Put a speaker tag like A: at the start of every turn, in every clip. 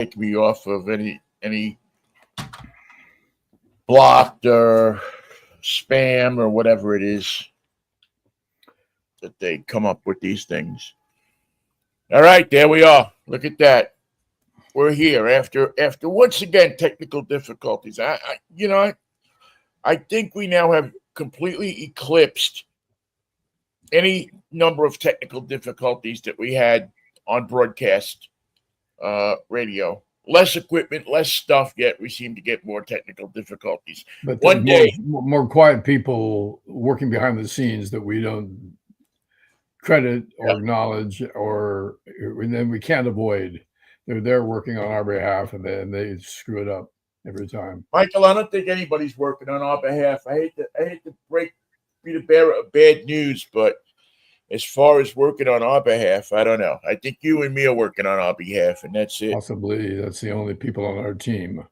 A: take me off of any blocked or spam or whatever it is that they come up with these things. All right, there we are. Look at that. We're here after once again technical difficulties. I think we now have completely eclipsed any number of technical difficulties that we had on broadcast radio. Less equipment, less stuff, yet we seem to get more technical difficulties.
B: But
A: One
B: more
A: day,
B: more quiet people working behind the scenes that we don't credit or acknowledge, or and then we can't avoid. They're there working on our behalf, and then they screw it up every time.
A: Michael, I don't think anybody's working on our behalf. I hate to be the bearer of bad news, but as far as working on our behalf, I don't know. I think you and me are working on our behalf, and that's it.
B: Possibly that's the only people on our team.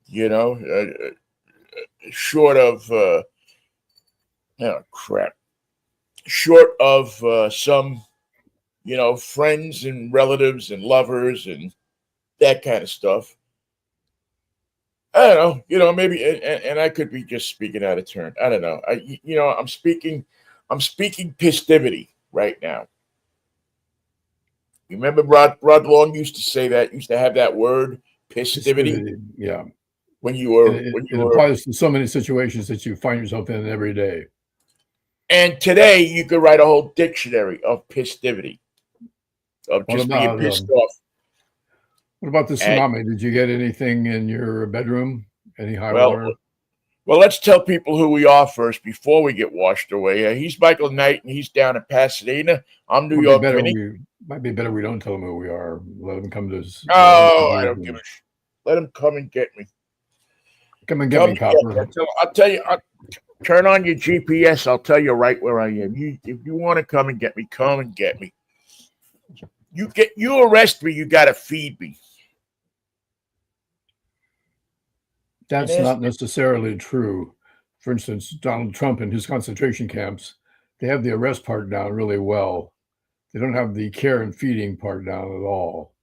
A: You know, short of oh crap, short of some friends and relatives and lovers and that kind of stuff. I don't know, maybe, and I could be just speaking out of turn. I don't know. I'm speaking pistivity right now. You remember Rod Long used to say that, used to have that word, pistivity.
B: Yeah.
A: When you
B: It
A: were,
B: applies to so many situations that you find yourself in every day.
A: and today you could write a whole dictionary of pistivity, of just being pissed off.
B: What about the tsunami? Did you get anything in your bedroom? Any high
A: Well,
B: water?
A: well, let's tell people who we are first before we get washed away. He's Michael Knight, and he's down in Pasadena. I'm New York Vinnie.
B: Might be better we don't tell them who we are. Let them come to us.
A: Oh, I don't give a shit. Let them come and get me.
B: Come and get me, Copper.
A: I'll tell you. Turn on your GPS. I'll tell you right where I am. If you want to come and get me, come and get me. You arrest me, you got to feed me.
B: That's not necessarily true. For instance, Donald Trump and his concentration camps, they have the arrest part down really well. They don't have the care and feeding part down at all.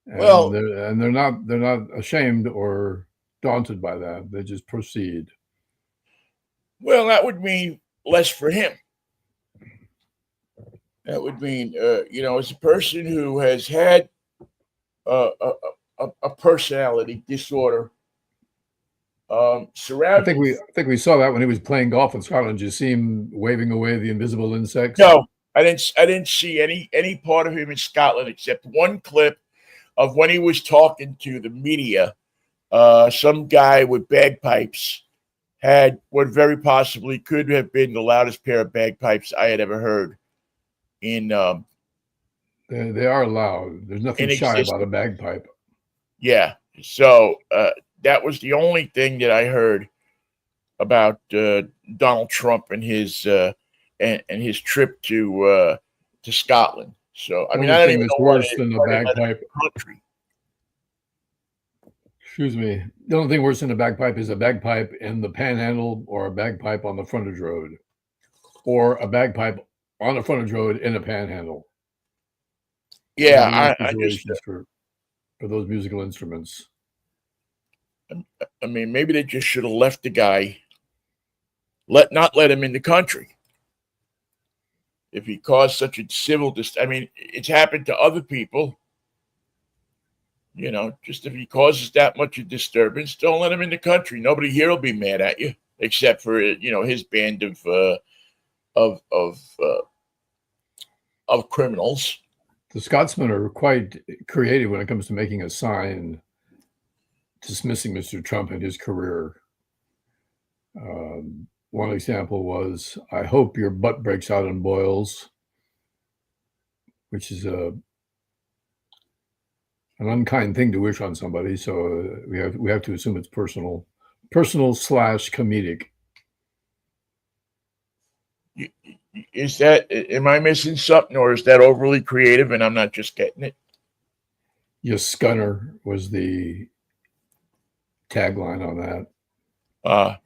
B: And they're not ashamed or daunted by that. They just proceed.
A: Well, that would mean less for him. That would mean, as a person who has had a personality disorder. Surrounding.
B: I think we saw that when he was playing golf in Scotland. You see him waving away the invisible insects.
A: No, I didn't see any part of him in Scotland except one clip of when he was talking to the media. Some guy with bagpipes had what very possibly could have been the loudest pair of bagpipes I had ever heard. They
B: are loud. There's nothing shy about a bagpipe.
A: Yeah. So that was the only thing that I heard about Donald Trump and his trip to Scotland. So I mean, I don't even know
B: worse than a bagpipe.
A: Country.
B: Excuse me. The only thing worse than a bagpipe is a bagpipe in the Panhandle, or a bagpipe on the frontage road, or a bagpipe on the frontage road in a Panhandle.
A: Yeah, I just
B: for those musical instruments.
A: I mean, maybe they just should have left the guy. Not let him in the country. If he caused such a civil I mean, it's happened to other people. Just if he causes that much of disturbance, don't let him in the country. Nobody here will be mad at you, except for his band of criminals.
B: The Scotsmen are quite creative when it comes to making a sign dismissing Mr. Trump and his career. One example was, "I hope your butt breaks out in boils," which is an unkind thing to wish on somebody. So we have to assume it's personal / comedic.
A: Is that? Am I missing something, or is that overly creative and I'm not just getting it?
B: Yes, Scunner was the tagline on that.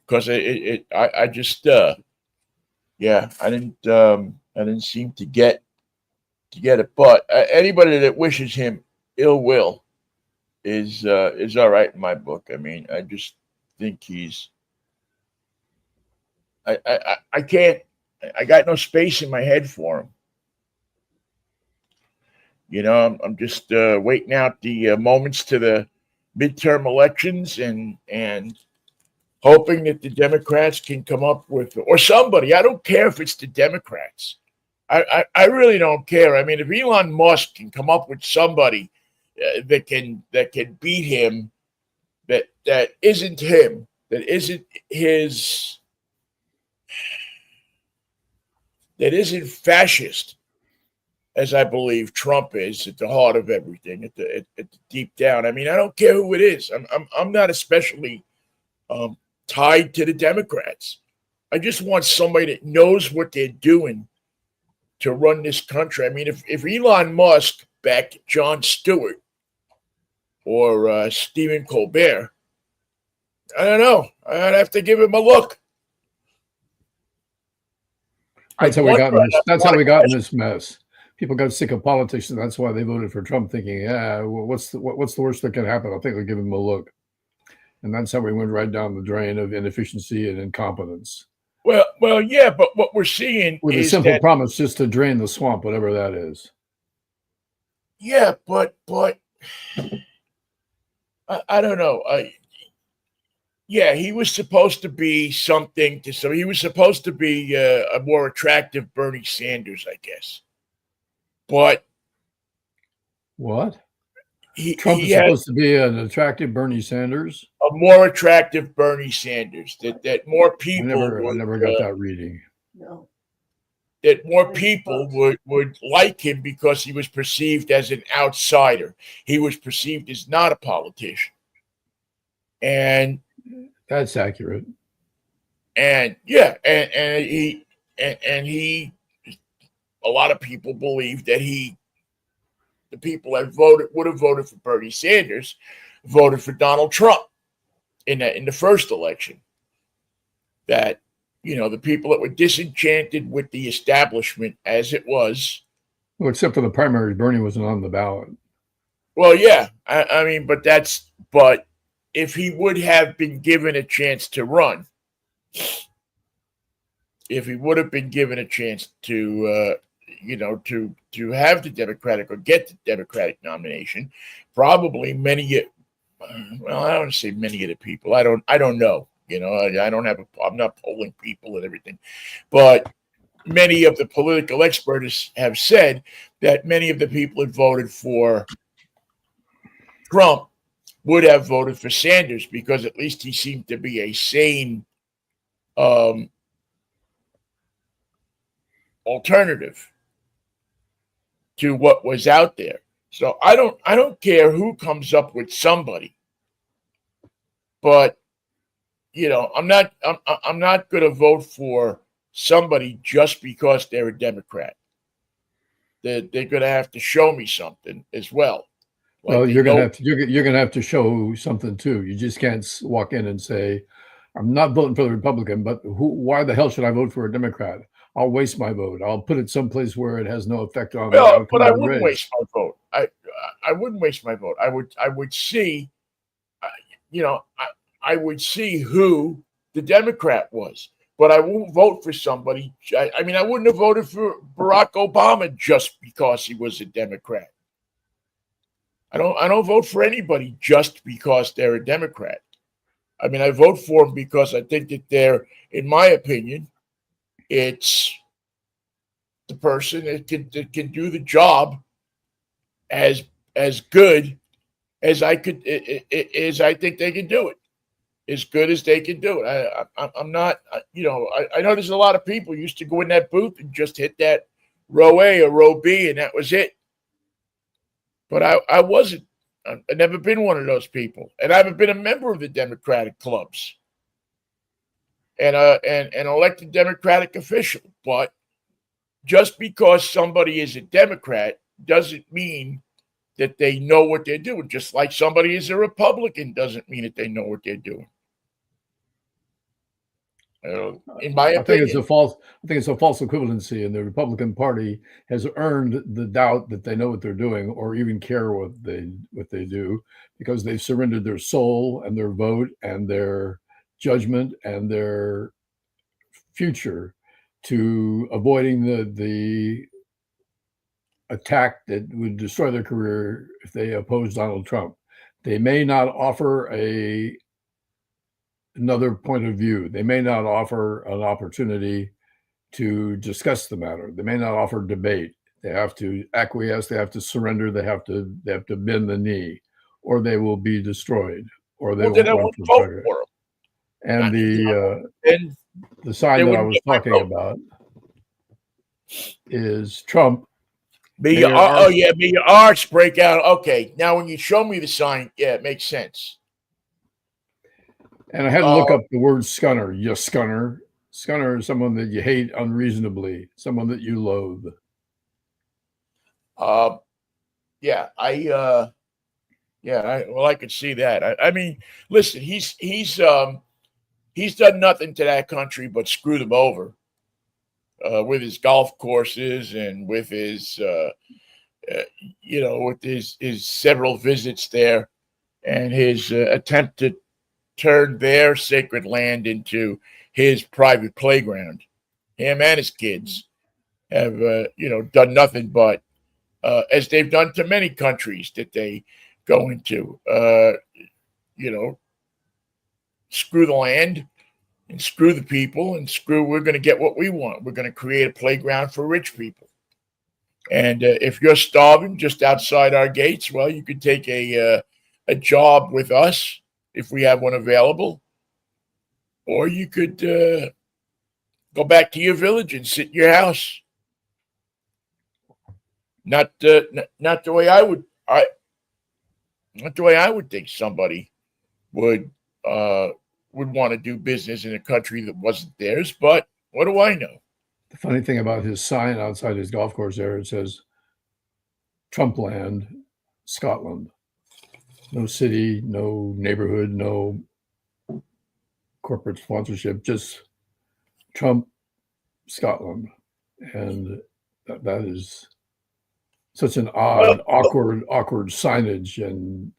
A: Because I just yeah, I didn't seem to get it. But anybody that wishes him ill will, is all right in my book. I mean, I just think I can't. I got no space in my head for him. You know, I'm just waiting out the moments to the midterm elections and hoping that the Democrats can come up with, or somebody. I don't care if it's the Democrats. I really don't care. I mean, if Elon Musk can come up with somebody that can beat him, that isn't him, that isn't his, that isn't fascist, as I believe Trump is at the heart of everything, at the deep down. I mean, I don't care who it is. I'm not especially um, tied to the Democrats. I just want somebody that knows what they're doing to run this country. I mean, if Elon Musk backed Jon Stewart or Stephen Colbert, I don't know. I'd have to give him a look.
B: That's how we got in this. That's how we got in this mess. People got sick of politics, and that's why they voted for Trump, thinking, "Yeah, what's the worst that can happen? I think we'll give him a look." And that's how we went right down the drain of inefficiency and incompetence.
A: Well, yeah, but what we're seeing
B: with
A: is
B: a simple
A: that,
B: promise just to drain the swamp, whatever that is.
A: yeah, but I don't know. Yeah, he was supposed to be something to so he was supposed to be a more attractive Bernie Sanders, I guess. But
B: what?
A: Trump
B: is supposed to be an attractive Bernie Sanders?
A: A more attractive Bernie Sanders. That more people
B: I never got that reading.
C: No.
A: That more people would like him because he was perceived as an outsider. He was perceived as not a politician. And
B: that's accurate.
A: And yeah, and he a lot of people believe that the people that would have voted for Bernie Sanders voted for Donald Trump in the first election. That, you know, the people that were disenchanted with the establishment as it was.
B: Well, except for the primaries, Bernie wasn't on the ballot.
A: Well, yeah, I mean, but if he would have been given a chance to run, if he would have been given a chance to, to have the Democratic or get the Democratic nomination, probably I don't want to say many of the people. I don't know. You know, I'm not polling people and everything, but many of the political experts have said that many of the people that voted for Trump would have voted for Sanders because at least he seemed to be a sane alternative to what was out there. So I don't care who comes up with somebody, but you know, I'm not going to vote for somebody just because they're a Democrat. They're going to have to show me something as well.
B: Like well, you're going to have to show something too. You just can't walk in and say, "I'm not voting for the Republican, but why the hell should I vote for a Democrat? I'll waste my vote. I'll put it someplace where it has no effect on the outcome."
A: But I wouldn't waste my vote. I wouldn't waste my vote. I would see, I would see who the Democrat was, but I won't vote for somebody. I mean, I wouldn't have voted for Barack Obama just because he was a Democrat. I don't vote for anybody just because they're a Democrat. I mean, I vote for them because I think that they're, in my opinion, it's the person that can do the job as good as I think they can do it. As good as they can do it. I'm not, I know there's a lot of people used to go in that booth and just hit that row A or row B, and that was it. But I wasn't. I've never been one of those people, and I haven't been a member of the Democratic clubs and an elected Democratic official. But just because somebody is a Democrat doesn't mean that they know what they're doing. Just like somebody is a Republican doesn't mean that they know what they're doing. In my
B: I think it's
A: opinion.
B: I think it's a false equivalency, and the Republican Party has earned the doubt that they know what they're doing, or even care what they do, because they've surrendered their soul and their vote and their judgment and their future to avoiding the attack that would destroy their career if they oppose Donald Trump. They may not offer another point of view. They may not offer an opportunity to discuss the matter. They may not offer debate. They have to acquiesce. They have to surrender. They have to bend the knee, or they will be destroyed, or they
A: Then I
B: won't run
A: wouldn't
B: for
A: vote
B: president.
A: for him.
B: And
A: Then
B: the sign
A: they
B: that I
A: wouldn't
B: was
A: get my
B: talking
A: vote.
B: about is Trump.
A: May your arts break out. Okay, now when you show me the sign, yeah, it makes sense.
B: And I had to look up the word scunner. Yes, scunner. Scunner is someone that you hate unreasonably, someone that you loathe.
A: Yeah, I could see that. I mean, listen, he's done nothing to that country but screw them over with his golf courses and with his with his several visits there and his attempt to turn their sacred land into his private playground. Him and his kids have done nothing but as they've done to many countries that they go into, screw the land and screw the people and we're going to get what we want. We're going to create a playground for rich people. And if you're starving just outside our gates, well, you could take a job with us if we have one available, or you could go back to your village and sit in your house. Not the way I would. Not the way I would think somebody would want to do business in a country that wasn't theirs. But what do I know?
B: The funny thing about his sign outside his golf course there, it says Trump land, Scotland. No city, no neighborhood, no corporate sponsorship, just Trump, Scotland. And that is such an odd, awkward signage, and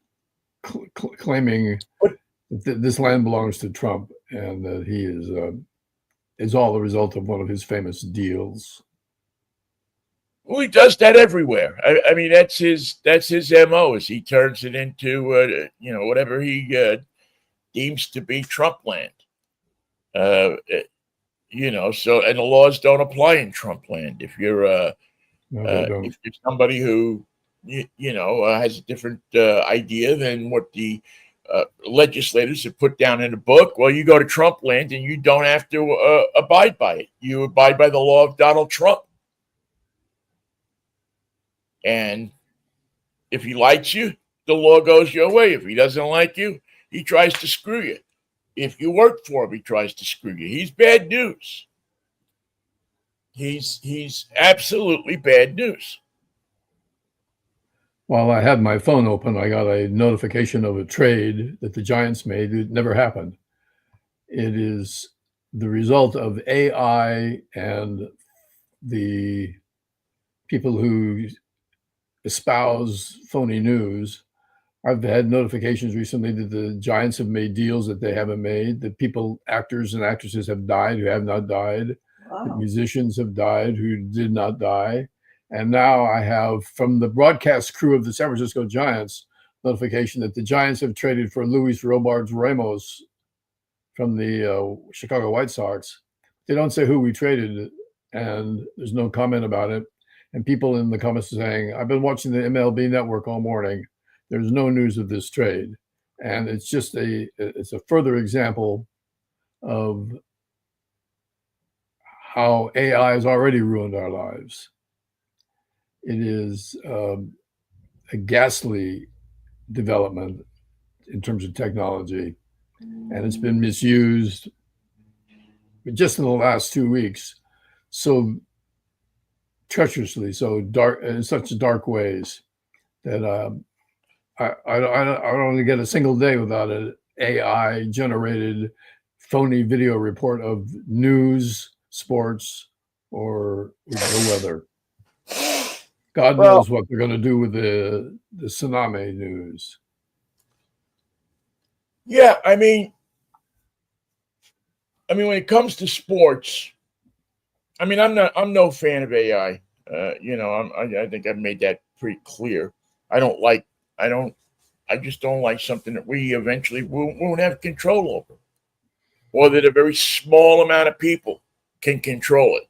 B: claiming that this land belongs to Trump and that he is all the result of one of his famous deals.
A: Well, he does that everywhere. I mean, that's his MO. Is he turns it into whatever he deems to be Trump land. So and the laws don't apply in Trump land. If you're if you're somebody who has a different idea than what the legislators have put down in the book, well, you go to Trump land and you don't have to abide by it. You abide by the law of Donald Trump. And if he likes you, the law goes your way. If he doesn't like you, he tries to screw you. If you work for him, he tries to screw you. He's bad news. He's absolutely bad news.
B: While I had my phone open, I got a notification of a trade that the Giants made. It never happened. It is the result of AI and the people who espouse phony news. I've had notifications recently that the Giants have made deals that they haven't made, that actors and actresses have died who have not died, that musicians have died who did not die. And now I have, from the broadcast crew of the San Francisco Giants, notification that the Giants have traded for Luis Robards Ramos from the Chicago White Sox. They don't say who we traded, and there's no comment about it. And people in the comments are saying, I've been watching the MLB network all morning. There's no news of this trade. And it's just it's a further example of how AI has already ruined our lives. It is a ghastly development in terms of technology, and it's been misused just in the last 2 weeks so treacherously, so dark, in such dark ways that I don't get a single day without an AI generated phony video report of news, sports, or the weather. God knows what they're going to do with the tsunami news.
A: Yeah, I mean, when it comes to sports, I mean, I'm no fan of AI. I think I've made that pretty clear. I just don't like something that we eventually won't have control over, or that a very small amount of people can control it.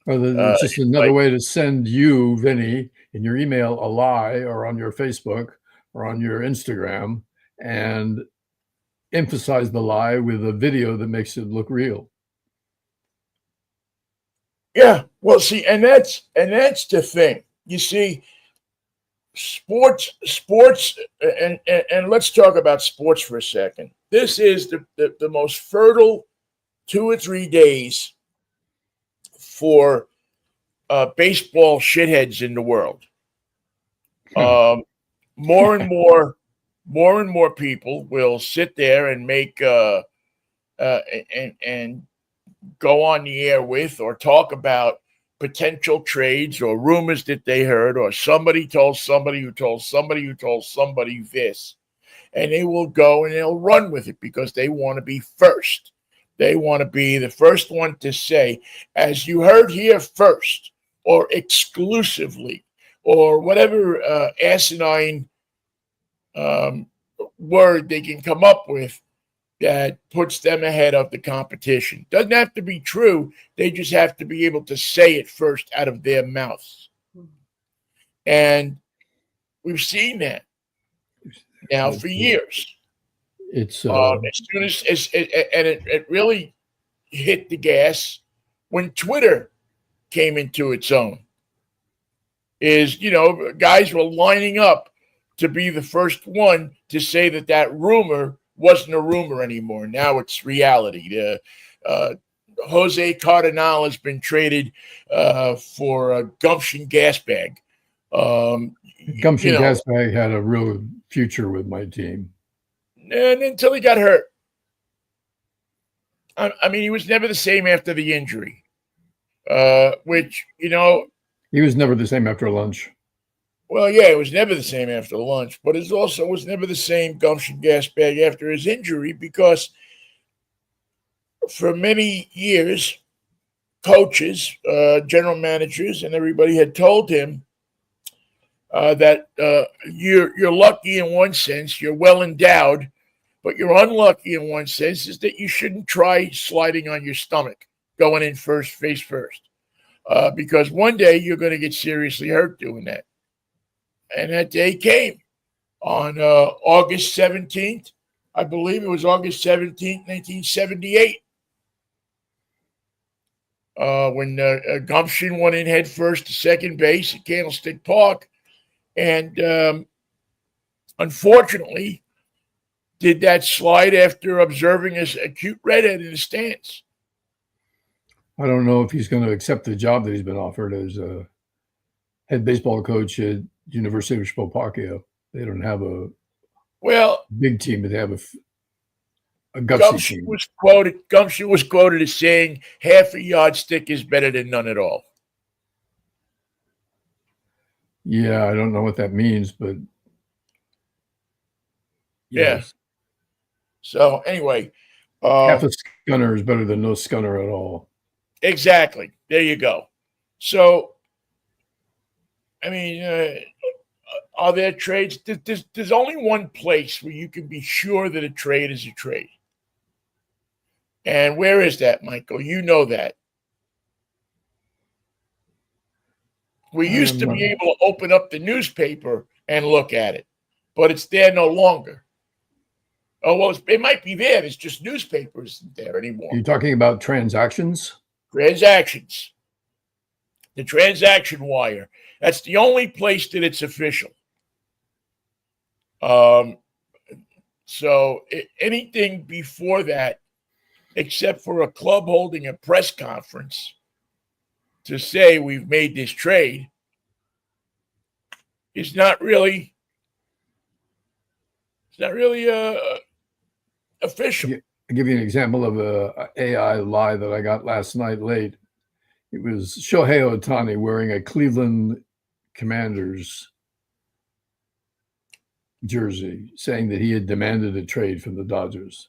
B: Or it's just another way to send you, Vinnie, in your email a lie, or on your Facebook or on your Instagram, and emphasize the lie with a video that makes it look real.
A: Yeah, well, see, and that's the thing. You see, sports, and let's talk about sports for a second. This is the most fertile 2 or 3 days for baseball shitheads in the world. More and more people will sit there and make and go on the air with or talk about potential trades or rumors that they heard, or somebody told somebody who told somebody who told somebody this, and they will go and they'll run with it because they want to be first. They want to be the first one to say, as you heard here first, or exclusively, or whatever asinine word they can come up with that puts them ahead of the competition. Doesn't have to be true. They just have to be able to say it first out of their mouths. And we've seen that now for years.
B: It's
A: as soon as it really hit the gas when Twitter came into its own. Guys were lining up to be the first one to say that rumor wasn't a rumor anymore. Now it's reality. Jose Cardinal has been traded for a gumption gas bag.
B: Gumption gas bag had a real future with my team.
A: And until he got hurt. I mean, he was never the same after the injury, which.
B: He was never the same after lunch.
A: Well, yeah, it was never the same after lunch, but it also was never the same gumption gas bag after his injury, because for many years, coaches, general managers, and everybody had told him that you're lucky in one sense, you're well endowed, but you're unlucky in one sense is that you shouldn't try sliding on your stomach, going in face first, because one day you're going to get seriously hurt doing that. And that day came on August 17th. I believe it was August 17th, 1978. When Gumption went in head first to second base at Candlestick Park. And unfortunately, did that slide after observing an acute redhead in the stands.
B: I don't know if he's going to accept the job that he's been offered as a head baseball coach at University of Spokane. They don't have a big team, but they have a gutsy team.
A: Gumption was quoted as saying, "Half a yardstick is better than none at all."
B: Yeah, I don't know what that means, but
A: yes. Yeah. So anyway,
B: half a scunner is better than no scunner at all.
A: Exactly. There you go. So, I mean, are there trades? There's only one place where you can be sure that a trade is a trade. And where is that, Michael? You know that. We used to be able to open up the newspaper and look at it, but it's there no longer. Oh, well, it might be there. It's just newspapers isn't there anymore.
B: Are you talking about transactions?
A: Transactions. The transaction wire. That's the only place that it's official. So anything before that, except for a club holding a press conference to say we've made this trade, is not really official.
B: I'll give you an example of a AI lie that I got last night late. It was Shohei Ohtani wearing a Cleveland Commanders jersey, saying that he had demanded a trade from the Dodgers.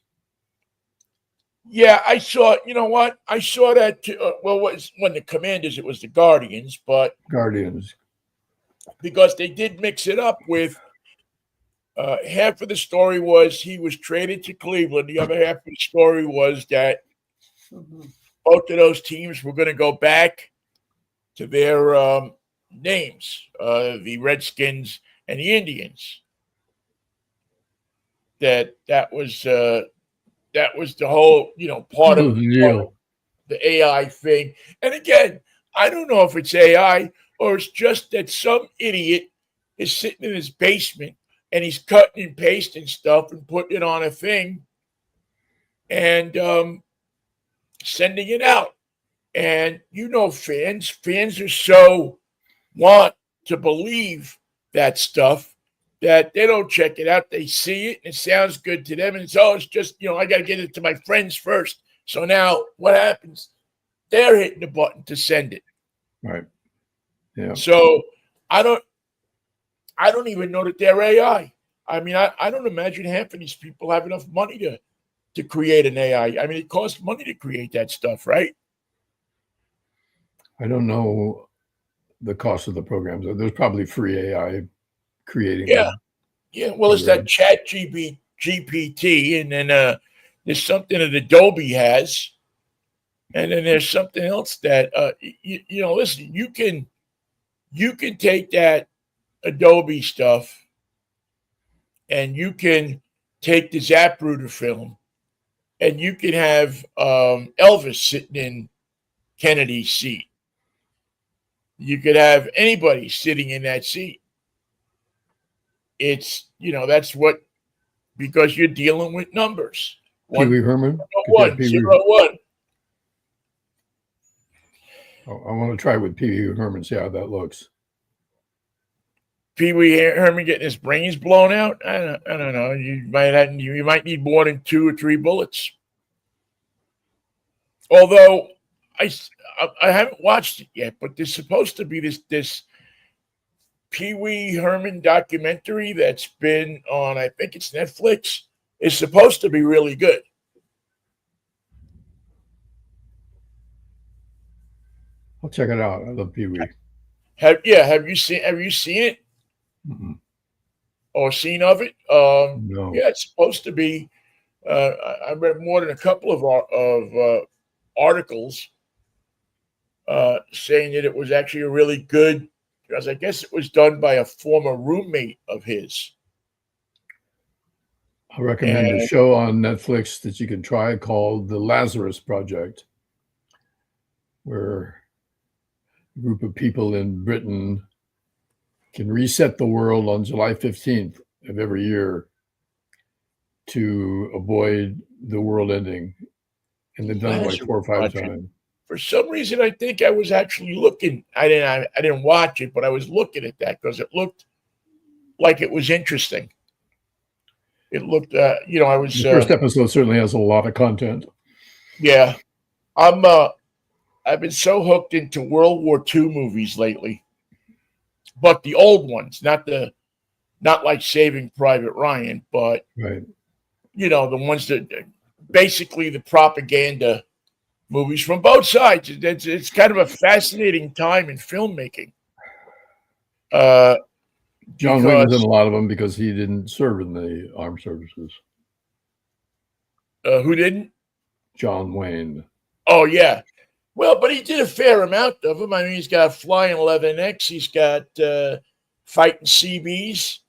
A: Yeah, I saw. You know what? I saw that. Well, it was when the Commanders, it was the Guardians, but
B: Guardians.
A: because they did mix it up with half of the story was he was traded to Cleveland. The other half of the story was that both of those teams were going to go back to their names, the Redskins and the Indians. That was the whole part of the AI thing. And again, I don't know if it's AI or it's just that some idiot is sitting in his basement and he's cutting and pasting stuff and putting it on a thing and sending it out. And fans are so want to believe that stuff that they don't check it out. They see it and it sounds good to them. And it's just, I got to get it to my friends first. So now what happens? They're hitting the button to send it.
B: Right. Yeah.
A: So I don't even know that they're AI. I mean, I don't imagine half of these people have enough money to create an AI. I mean, it costs money to create that stuff, right?
B: I don't know the cost of the programs. There's probably free AI creating.
A: Yeah. Yeah. Well, it's that Chat GPT, and then there's something that Adobe has. And then there's something else that listen, you can take that Adobe stuff and you can take the Zapruder film and you can have Elvis sitting in Kennedy's seat. You could have anybody sitting in that seat. It's, that's what, because you're dealing with numbers.
B: Pee Wee Herman?
A: 101.
B: I want to try with Pee Wee Herman, see how that looks.
A: Pee Wee Herman getting his brains blown out? I don't know. You might need more than 2 or 3 bullets. Although I haven't watched it yet, but there's supposed to be this Pee Wee Herman documentary that's been on, I think it's Netflix. It's supposed to be really good.
B: I'll check it out. I love Pee Wee.
A: Have you seen it?
B: Mm-mm.
A: Or seen of it?
B: No.
A: Yeah, it's supposed to be. I read more than a couple of articles saying that it was actually a really good, because I guess it was done by a former roommate of his.
B: I recommend a show on Netflix that you can try called The Lazarus Project, where a group of people in Britain can reset the world on July 15th of every year to avoid the world ending. And they've done it like 4 or 5 times.
A: For some reason, I think I was actually looking. I didn't watch it, but I was looking at that because it looked like it was interesting. It looked, I was.
B: The first episode certainly has a lot of content.
A: Yeah, I've been so hooked into World War II movies lately, but the old ones, not like Saving Private Ryan, but
B: right.
A: The ones that basically the propaganda movies from both sides. It's kind of a fascinating time in filmmaking.
B: John Wayne was in a lot of them because he didn't serve in the armed services.
A: Who didn't?
B: John Wayne.
A: Oh, yeah. Well, but he did a fair amount of them. I mean, he's got Flying 11X. He's got Fighting CBs.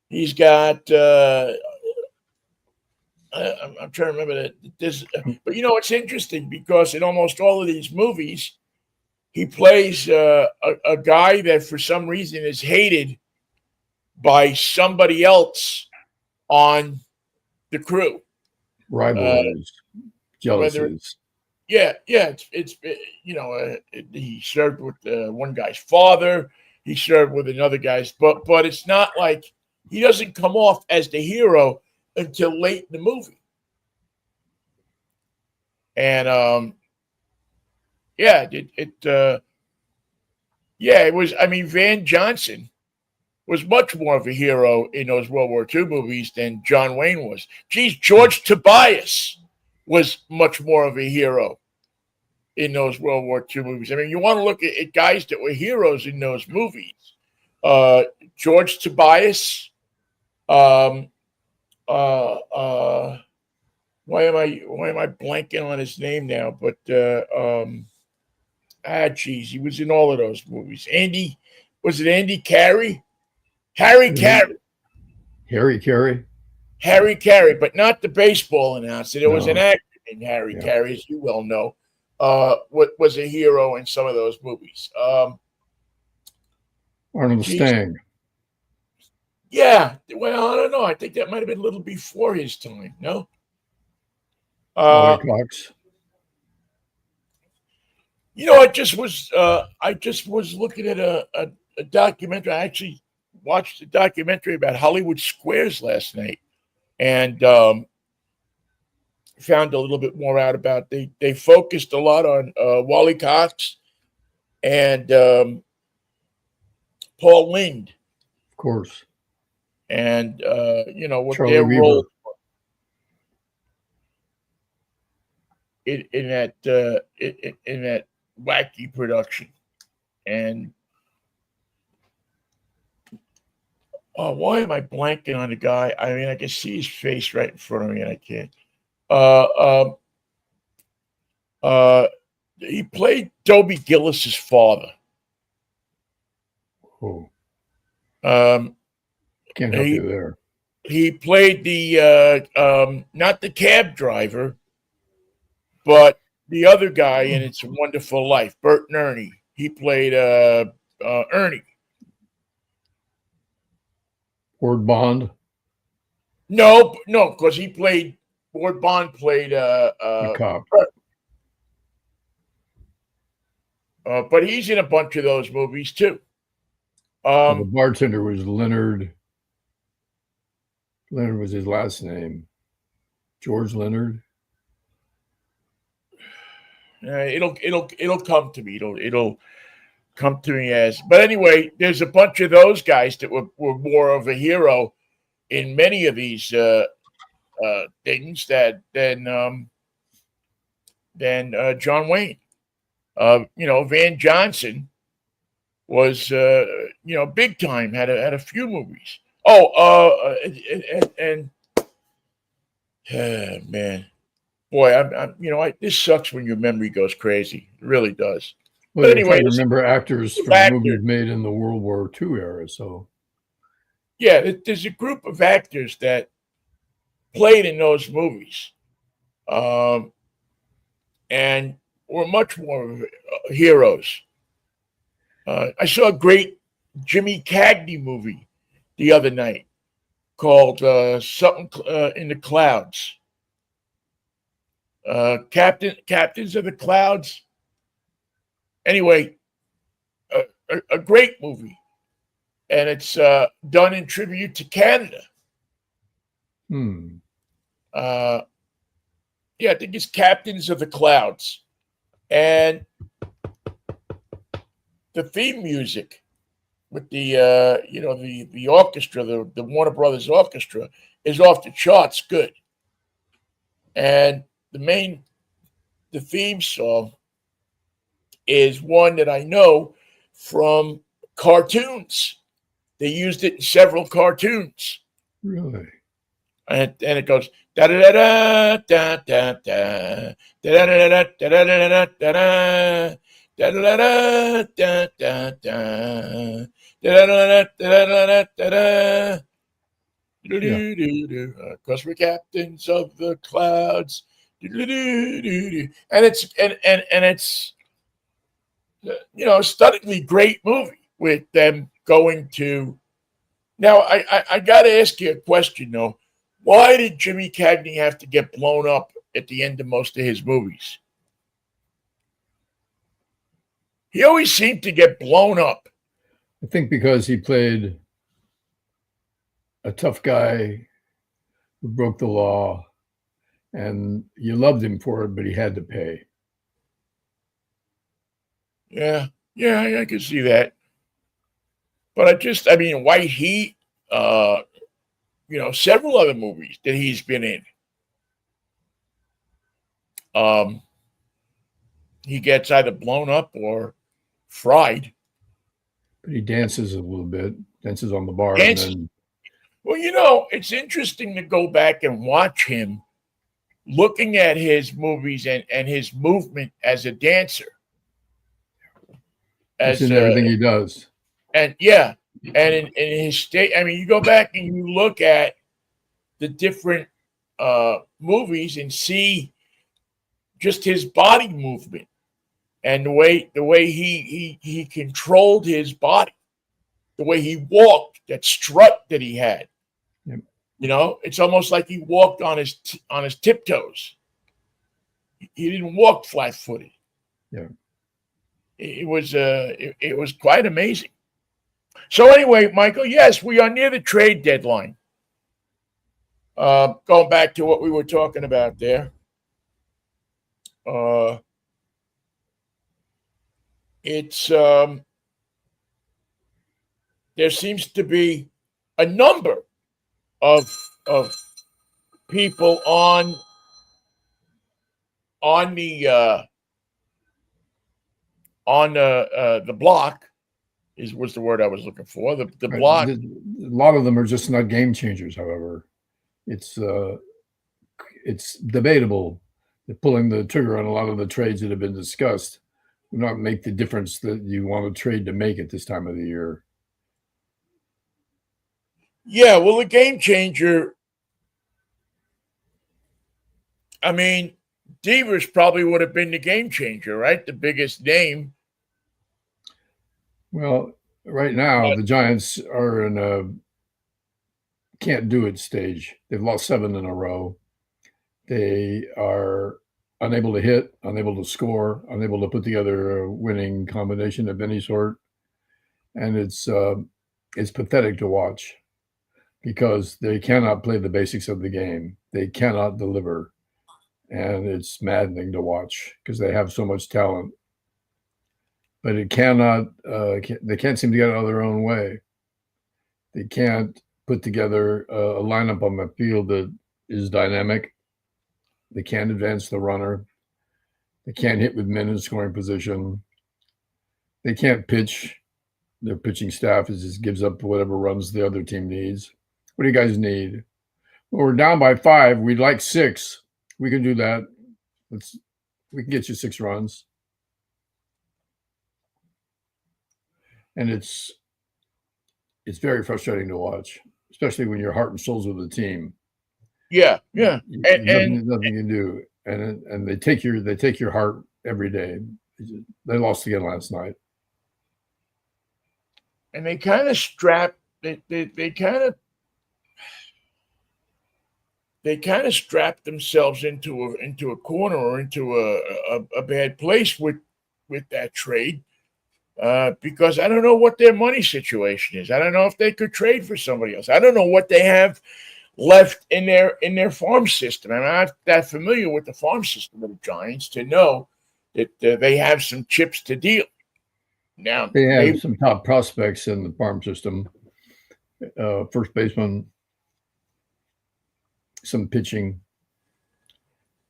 A: He's got... I'm trying to remember that. But it's interesting because in almost all of these movies, he plays a guy that for some reason is hated by somebody else on the crew.
B: Rivalries, jealousies.
A: Yeah. He served with one guy's father. He served with another guy's, but it's not like he doesn't come off as the hero until late in the movie. And yeah, yeah, it was. I mean, Van Johnson was much more of a hero in those World War II movies than John Wayne was. Geez, George Tobias was much more of a hero in those World War II movies. I mean, you want to look at guys that were heroes in those movies. George Tobias. Um, why am I blanking on his name now? But geez, he was in all of those movies. Was it Andy Carey? Harry Carey.
B: Harry Carey.
A: Harry Carey, but not the baseball announcer. There was an
B: No.
A: actor named Harry Carey, as you well know, was a hero in some of those movies.
B: Arnold Stang.
A: Yeah, well, I don't know. I think that might have been a little before his time. No.
B: Wally Cox.
A: You know, I just was looking at a documentary. I actually watched a documentary about Hollywood Squares last night, and found a little bit more out about. They focused a lot on Wally Cox and Paul Lind,
B: of course,
A: and you know what
B: Charlie
A: their
B: Weaver.
A: role in that wacky production. And why am I blanking on the guy? I mean, I can see his face right in front of me, and I can't. He played Dobie Gillis's father.
B: Oh,
A: Can't
B: help you there.
A: He played the not the cab driver, but the other guy in It's a Wonderful Life, Bert and Ernie. He played Ernie.
B: Ward Bond?
A: No, because Ward Bond played
B: a cop.
A: But he's in a bunch of those movies too.
B: The bartender was Leonard. Leonard was his last name. George Leonard.
A: It'll come to me. It'll come to me as. But anyway, there's a bunch of those guys that were more of a hero in many of these things than John Wayne. Van Johnson was big time. Had a few movies. Man, boy, this sucks when your memory goes crazy. It really does.
B: Well, but anyway, I remember actors from movies made in the World War II era. So,
A: yeah, there's a group of actors that played in those movies, and were much more heroes. I saw a great Jimmy Cagney movie the other night called something in the Clouds. Captains of the Clouds. Anyway, a great movie, and it's done in tribute to Canada. Yeah, I think it's Captains of the Clouds, and the theme music with the the orchestra, the Warner Brothers Orchestra, is off the charts good. And the theme song is one that I know from cartoons. They used it in several cartoons.
B: Really?
A: And it goes da da da da da da da da da da da da da da da da da da da. Because we're captains of the clouds. And it's a stunningly great movie with them going to. Now I got to ask you a question though. Why did Jimmy Cagney have to get blown up at the end of most of his movies? He always seemed to get blown up.
B: I think because he played a tough guy who broke the law and you loved him for it, but he had to pay.
A: Yeah, I can see that. But I mean, White Heat, several other movies that he's been in. He gets either blown up or fried.
B: But he dances a little bit, dances on the bar,
A: Dances.
B: and then
A: Well, it's interesting to go back and watch him looking at his movies and his movement as a dancer.
B: it's in everything he does.
A: And yeah, and in his state, I mean, you go back and you look at the different movies and see just his body movement and the way he controlled his body, the way he walked, that strut that he had.
B: Yep.
A: It's almost like he walked on his tiptoes. He didn't walk flat-footed.
B: Yeah.
A: It was quite amazing. So anyway, Michael, yes, we are near the trade deadline. Going back to what we were talking about there. It's there seems to be a number of people on the block was the word I was looking for. The block.
B: A lot of them are just not game changers. However, it's debatable that pulling the trigger on a lot of the trades that have been discussed will not make the difference that you want to trade to make at this time of the year.
A: Yeah, well, the game changer. I mean, Devers probably would have been the game changer, right? The biggest name.
B: Well, right now the Giants are in a can't do it stage. They've lost 7 in a row. They are unable to hit, unable to score, unable to put together a winning combination of any sort, and it's pathetic to watch because they cannot play the basics of the game. They cannot deliver, and it's maddening to watch because they have so much talent. But it cannot. They can't seem to get out of their own way. They can't put together a lineup on the field that is dynamic. They can't advance the runner. They can't hit with men in scoring position. They can't pitch. Their pitching staff just gives up whatever runs the other team needs. What do you guys need? Well, we're down by 5. We'd like 6. We can do that. We can get you 6 runs. And it's very frustrating to watch, especially when your heart and soul's with the team.
A: Yeah.
B: Nothing you can do, and they take your heart every day. They lost again last night,
A: and they kind of strapped. They kind of strapped themselves into a corner or into a bad place with that trade. Because I don't know what their money situation is. I don't know if they could trade for somebody else. I don't know what they have left in their farm system. I'm not that familiar with the farm system of the Giants to know that they have some chips to deal. Now
B: they have some top prospects in the farm system. First baseman, some pitching.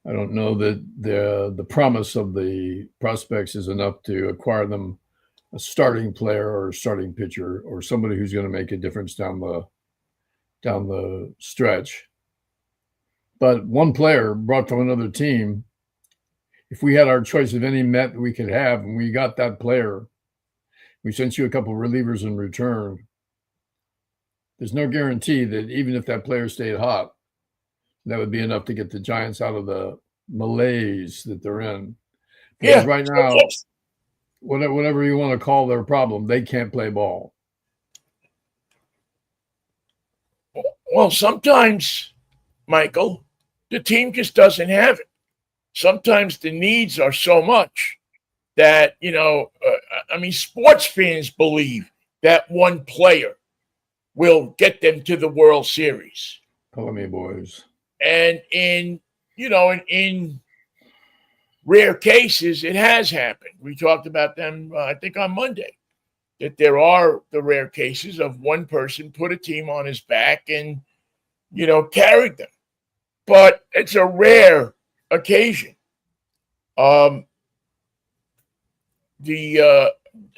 B: I don't know that the promise of the prospects is enough to acquire them a starting player or a starting pitcher or somebody who's going to make a difference down the stretch. But one player brought from another team, if we had our choice of any Met that we could have and we got that player, we sent you a couple of relievers in return, there's no guarantee that even if that player stayed hot, that would be enough to get the Giants out of the malaise that they're in. Because right now, whatever you want to call their problem, they can't play ball.
A: Well, sometimes, Michael, the team just doesn't have it. Sometimes the needs are so much that, sports fans believe that one player will get them to the World Series.
B: Call me boys.
A: And in in rare cases, it has happened. We talked about them, I think, on Monday, that there are the rare cases of one person put a team on his back and, carried them. But it's a rare occasion. The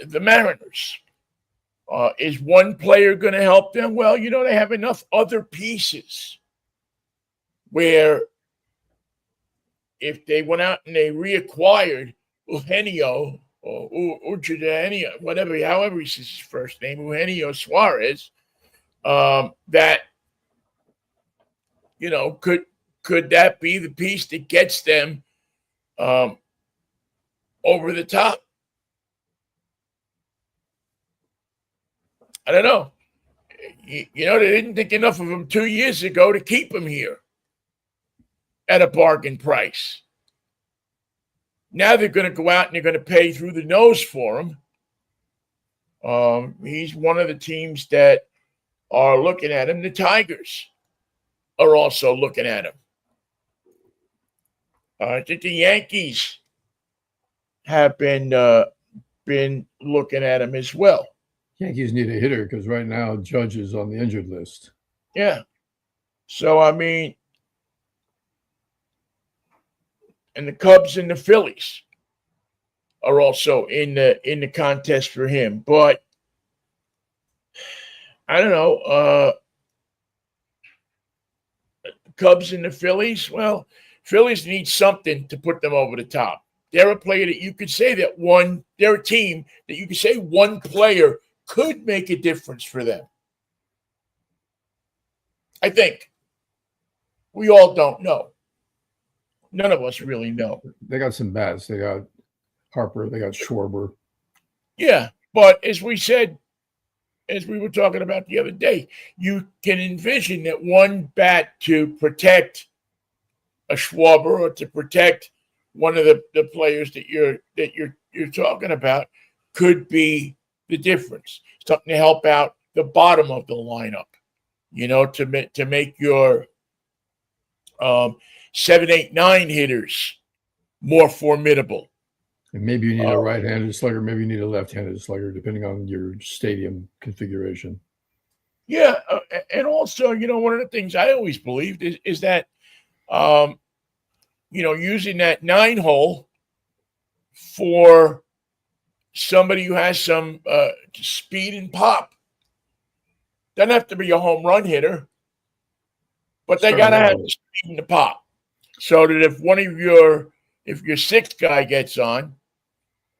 A: Mariners, is one player going to help them? Well, they have enough other pieces where if they went out and they reacquired Eugenio or Eugenio, however he says his first name, Eugenio Suarez, that could that be the piece that gets them over the top? I don't know. They didn't think enough of him 2 years ago to keep him here at a bargain price. Now they're going to go out and they're going to pay through the nose for him. He's one of the teams that are looking at him. The Tigers are also looking at him. I think the Yankees have been looking at him as well.
B: Yankees need a hitter because right now Judge is on the injured list.
A: Yeah. So, and the Cubs and the Phillies are also in the contest for him. But I don't know. Cubs and the Phillies, well, Phillies need something to put them over the top. They're a player that you could say they're a team that you could say one player could make a difference for them. I think. We all don't know. None of us really know.
B: They got some bats. They got Harper. They got Schwarber.
A: Yeah, but as we were talking about the other day, you can envision that one bat to protect a Schwarber or to protect one of the players that you're talking about could be the difference. Something to help out the bottom of the lineup, to make your 7, 8, 9 hitters more formidable.
B: And maybe you need a right-handed slugger. Maybe you need a left-handed slugger, depending on your stadium configuration.
A: Yeah, and also, one of the things I always believed is that, using that 9-hole for somebody who has some speed and pop. Doesn't have to be a home run hitter, but they got to have the speed and the pop. So that if your sixth guy gets on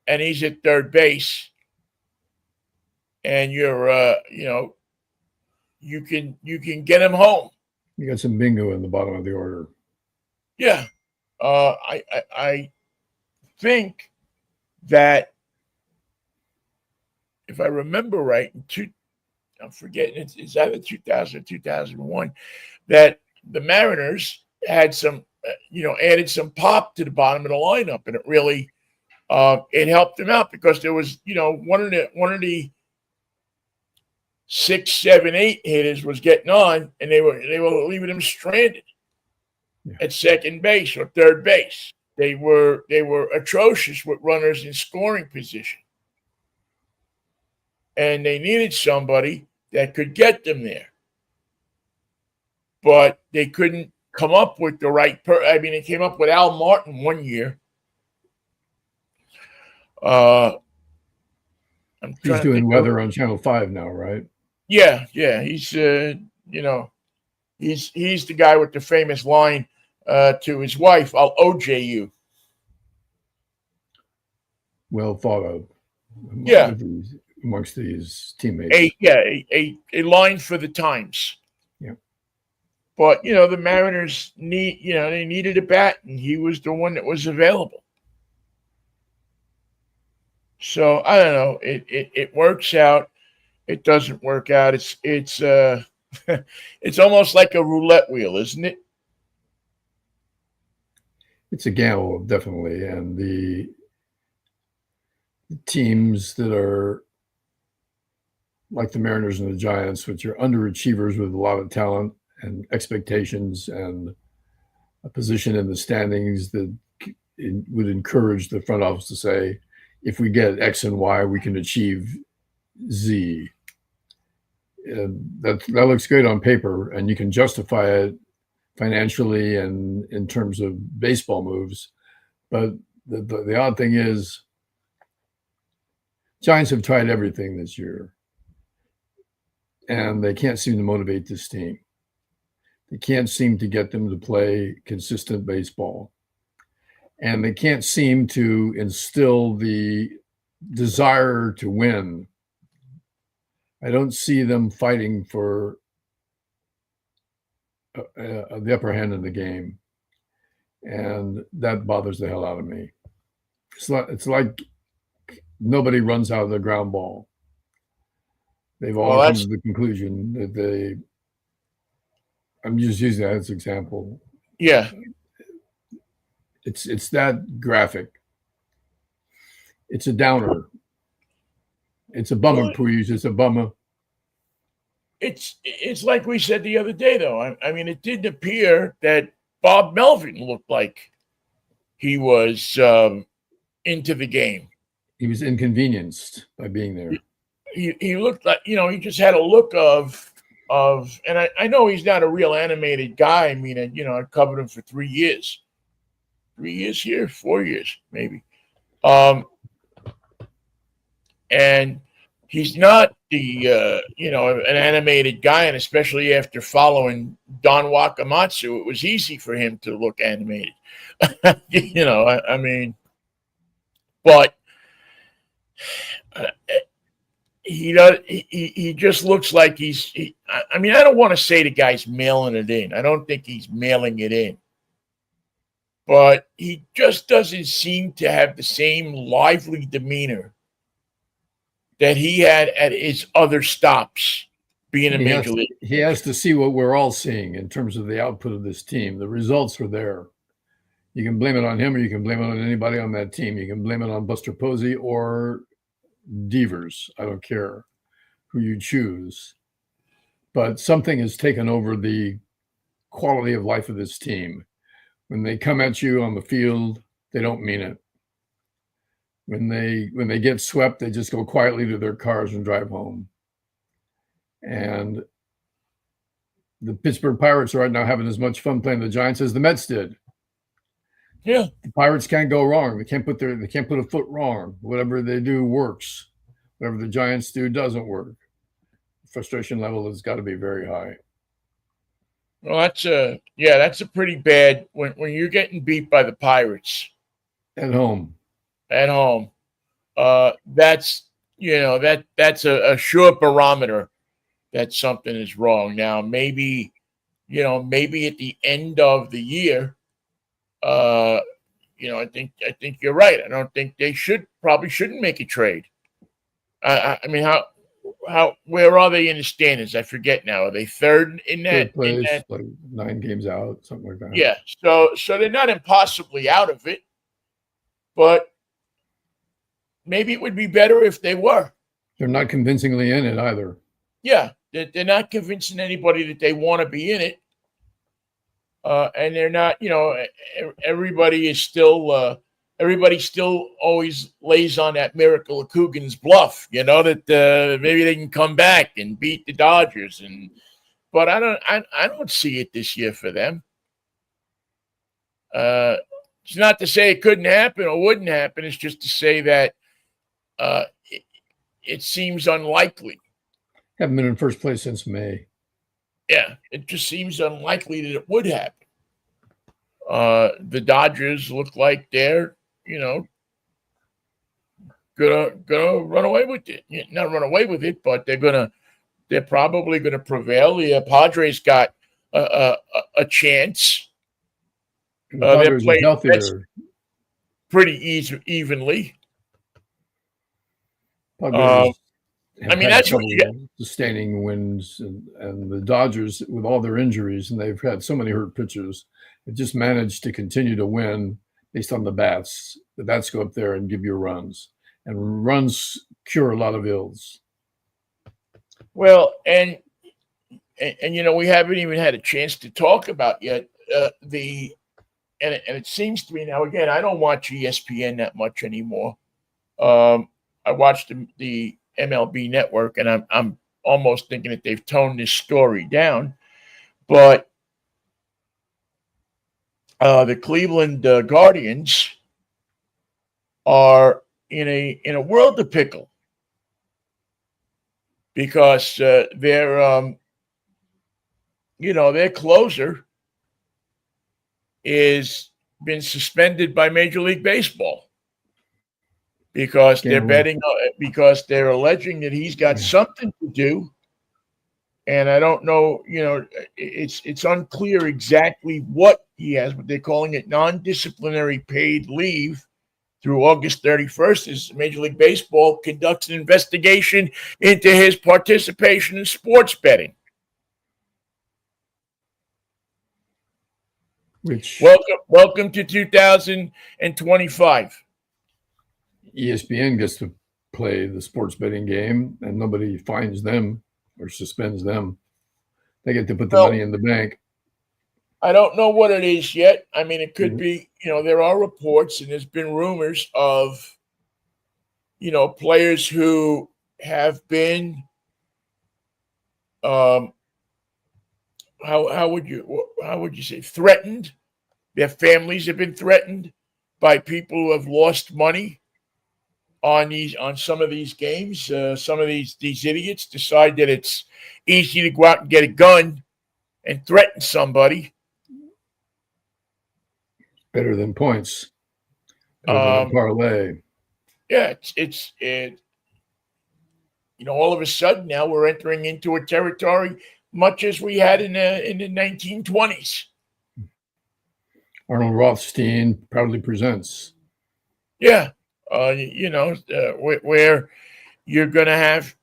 A: and he's at third base and you're, you can get him home.
B: You got some bingo in the bottom of the order.
A: Yeah. I think that if I remember right, I'm forgetting, it's either 2000 or 2001, that the Mariners had some, added some pop to the bottom of the lineup, and it really, it helped them out because there was, one of the 6, 7, 8 hitters was getting on, and they were leaving them stranded at second base or third base. They were atrocious with runners in scoring position. And they needed somebody that could get them there. But they couldn't come up with the right they came up with Al Martin one year.
B: He's doing weather on Channel 5 now, right?
A: Yeah. He's he's the guy with the famous line to his wife, "I'll OJ you."
B: Well thought of.
A: Yeah.
B: Amongst these teammates.
A: A line for the times.
B: Yeah.
A: But the Mariners they needed a bat, and he was the one that was available. So I don't know. It works out. It doesn't work out. It's it's almost like a roulette wheel, isn't it?
B: It's a gamble, definitely, and the teams that are like the Mariners and the Giants, which are underachievers with a lot of talent and expectations and a position in the standings that would encourage the front office to say, if we get X and Y, we can achieve Z. And that looks great on paper, and you can justify it financially and in terms of baseball moves. But the odd thing is, Giants have tried everything this year, and they can't seem to motivate this team. They can't seem to get them to play consistent baseball. And they can't seem to instill the desire to win. I don't see them fighting for the upper hand in the game. And that bothers the hell out of me. It's like nobody runs out of the ground ball. They've all come to the conclusion that I'm just using that as an example.
A: Yeah.
B: It's that graphic. It's a downer. It's a bummer, please. It's a bummer.
A: It's like we said the other day, though. I mean, it didn't appear that Bob Melvin looked like he was into the game.
B: He was inconvenienced by being there.
A: He looked like, he just had a look of, and I know he's not a real animated guy. I mean, I covered him for 3 years. 3 years here, 4 years, maybe. And he's not the, an animated guy, and especially after following Don Wakamatsu, it was easy for him to look animated. I mean, but he just looks like I mean, I don't want to say the guy's mailing it in. I don't think he's mailing it in. But he just doesn't seem to have the same lively demeanor that he had at his other stops being a major league.
B: He has to see what we're all seeing in terms of the output of this team. The results are there. You can blame it on him, or you can blame it on anybody on that team. You can blame it on Buster Posey or Devers. I don't care who you choose. But something has taken over the quality of life of this team. When they come at you on the field, they don't mean it. When they get swept, they just go quietly to their cars and drive home. And the Pittsburgh Pirates are right now having as much fun playing the Giants as the Mets did.
A: Yeah,
B: the Pirates can't go wrong. They can't put a foot wrong. Whatever they do works. Whatever the Giants do doesn't work. The frustration level has got to be very high.
A: Well, that's a pretty bad when you're getting beat by the Pirates
B: at home.
A: That's that's a sure barometer that something is wrong. Now, maybe at the end of the year, I think you're right. I don't think they shouldn't make a trade. I mean, where are they in the standings? I forget now. Are they third in that?
B: Third place, like 9 games out, something like that.
A: Yeah. So they're not impossibly out of it, but maybe it would be better if they were.
B: They're not convincingly in it either.
A: Yeah, they're not convincing anybody that they want to be in it, and they're not. Everybody still always lays on that miracle of Coogan's bluff, that maybe they can come back and beat the Dodgers, but I don't see it this year for them. It's not to say it couldn't happen or wouldn't happen. It's just to say that it seems unlikely.
B: Haven't been in first place since May.
A: Yeah, it just seems unlikely that it would happen. The Dodgers look like they're gonna run away with it. Not run away with it, but they're probably gonna prevail. The Padres got a chance.
B: They're playing healthier.
A: Pretty evenly.
B: Padres
A: that's what you get.
B: Sustaining wins, and the Dodgers, with all their injuries, and they've had so many hurt pitchers, have just managed to continue to win based on the bats. The bats go up there and give you runs, and runs cure a lot of ills.
A: Well, and we haven't even had a chance to talk about yet the it seems to me now. Again, I don't watch ESPN that much anymore. I watch the MLB Network, and I'm almost thinking that they've toned this story down. But the Cleveland Guardians are in a world of pickle because their closer is been suspended by Major League Baseball because they're betting because they're alleging that he's got something to do. And I don't know, it's unclear exactly what he has, but they're calling it non-disciplinary paid leave through August 31st as Major League Baseball conducts an investigation into his participation in sports betting. Welcome to 2025.
B: ESPN gets to play the sports betting game, and nobody fines them or suspends them. They get to put the money in the bank.
A: I don't know what it is yet. I mean, it could be, there are reports and there's been rumors of, players who have been, how would you say, threatened? Their families have been threatened by people who have lost money on some of these games. Some of these idiots decide that it's easy to go out and get a gun and threaten somebody.
B: Better than points. Better than a parlay.
A: Yeah, it's all of a sudden now we're entering into a territory much as we had in the 1920s.
B: Arnold Rothstein proudly presents.
A: Yeah. Where you're going to have,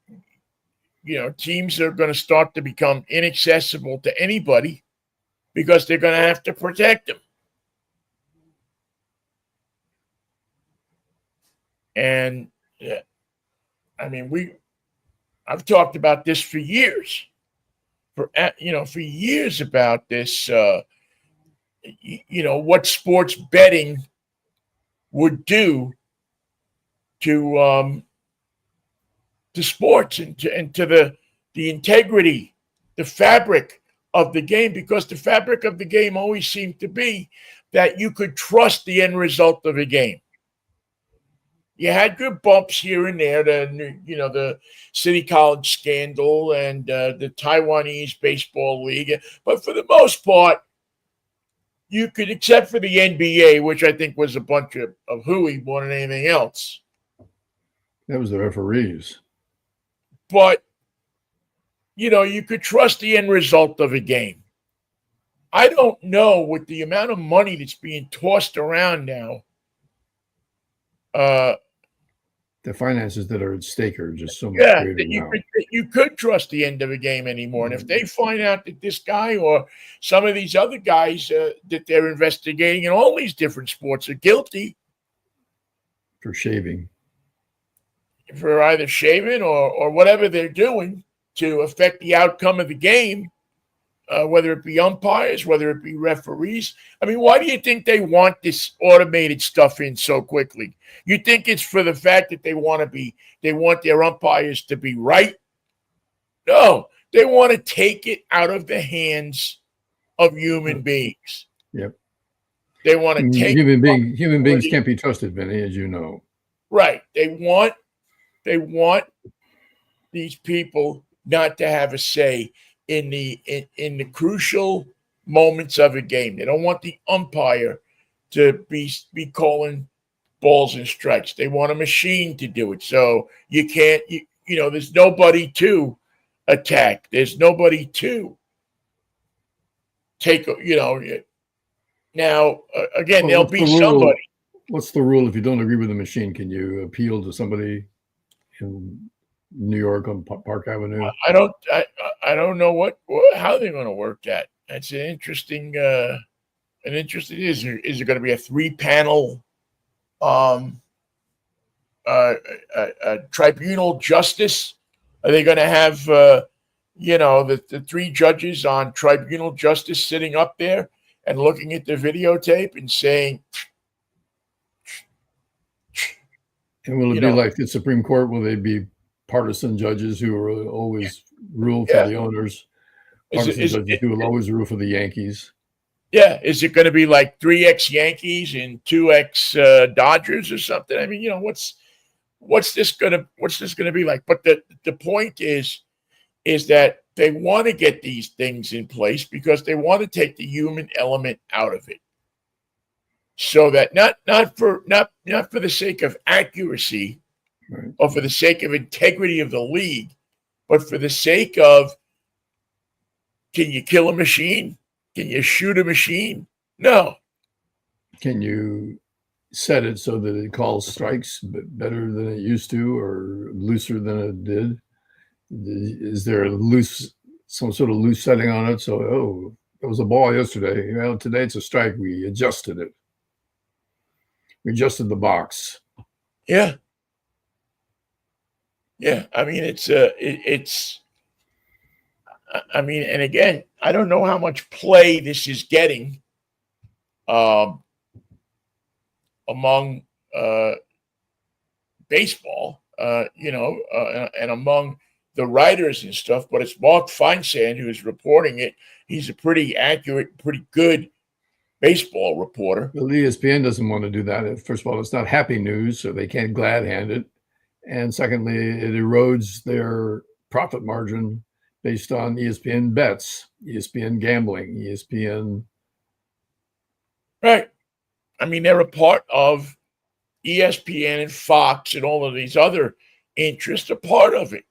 A: teams are going to start to become inaccessible to anybody because they're going to have to protect them. And I've talked about this for years, for years about this, what sports betting would do to sports and to the integrity, the fabric of the game, because the fabric of the game always seemed to be that you could trust the end result of a game. You had good bumps here and there, the City College scandal and the Taiwanese Baseball League, but for the most part, you could, except for the NBA, which I think was a bunch of hooey more than anything else.
B: That was the referees.
A: But, you could trust the end result of a game. I don't know, with the amount of money that's being tossed around now.
B: The finances that are at stake are just so much greater now.
A: You could trust the end of a game anymore. And if they find out that this guy or some of these other guys that they're investigating in all these different sports are guilty.
B: For shaving.
A: For either shaving or whatever they're doing to affect the outcome of the game, whether it be umpires, whether it be referees. I mean, why do you think they want this automated stuff in so quickly? You think it's for the fact that they want their umpires to be right? No, they want to take it out of the hands of human beings.
B: Yep.
A: They want to take
B: human beings can't be trusted, Vinnie, as you know.
A: Right. They want these people not to have a say in the crucial moments of a game. They don't want the umpire to be calling balls and strikes. They want a machine to do it. So you can't, there's nobody to attack. There's nobody to take, now, again, there'll be somebody.
B: What's the rule if you don't agree with the machine? Can you appeal to somebody in New York on Park Avenue?
A: I don't know how they're going to work that. That's an interesting. Is there going to be a 3-panel tribunal justice? Are they going to have the 3 judges on tribunal justice sitting up there, and looking at the videotape and saying,
B: and will it be like the Supreme Court? Will they be partisan judges who will always rule for the owners? Partisan judges who will always rule for the Yankees?
A: Yeah, is it going to be like 3x Yankees and 2x Dodgers or something? I mean, what's this gonna be like? But the point is that they want to get these things in place because they want to take the human element out of it, so that not for the sake of accuracy,
B: right,
A: or for the sake of integrity of the league, but for the sake of, can you kill a machine? Can you shoot a machine? No.
B: Can you set it so that it calls strikes better than it used to, or looser than it did? Is there some sort of loose setting on it? So, it was a ball yesterday. Today it's a strike. We adjusted it. We adjusted the box.
A: Yeah. Yeah. I mean, it's. I mean, and again, I don't know how much play this is getting among baseball, and among the writers and stuff, but it's Mark Feinsand who is reporting it. He's a pretty accurate, pretty good baseball reporter.
B: Well, ESPN doesn't want to do that. First of all, it's not happy news, so they can't glad hand it. And secondly, it erodes their profit margin based on ESPN bets, ESPN gambling, ESPN.
A: Right. I mean, they're a part of ESPN and Fox and all of these other interests, a part of it.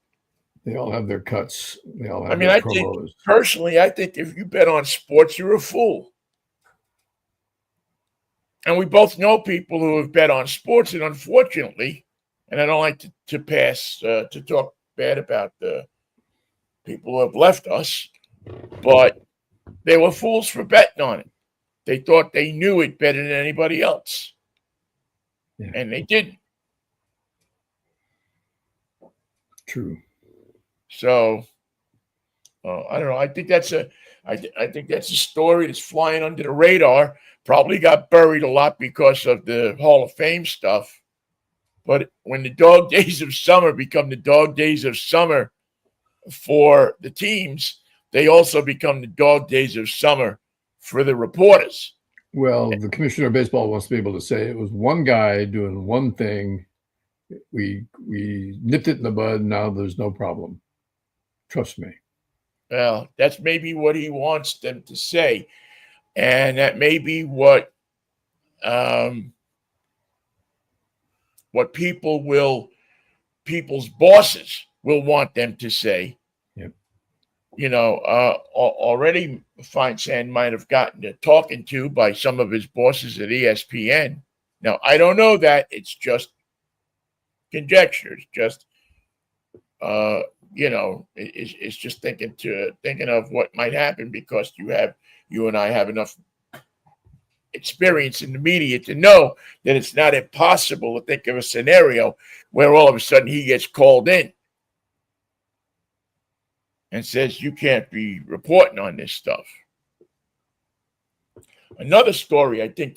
B: They all have their cuts. They all have
A: I think, personally, if you bet on sports, you're a fool. And we both know people who have bet on sports, and unfortunately, and I don't like to talk bad about the people who have left us, but they were fools for betting on it. They thought they knew it better than anybody else. Yeah. And they didn't.
B: True.
A: So, I don't know. I think that's a story that's flying under the radar. Probably got buried a lot because of the Hall of Fame stuff. But when the dog days of summer become the dog days of summer for the teams, they also become the dog days of summer for the reporters.
B: Well, the commissioner of baseball wants to be able to say it was one guy doing one thing. We nipped it in the bud. Now there's no problem. Trust me.
A: Well, that's maybe what he wants them to say. And that may be what people's bosses will want them to say.
B: Yep.
A: Already Feinsand might have gotten to talking to by some of his bosses at ESPN. Now, I don't know that. It's just conjecture. It's just, it's just thinking of what might happen, because you and I have enough experience in the media to know that it's not impossible to think of a scenario where all of a sudden he gets called in and says, you can't be reporting on this stuff. Another story I think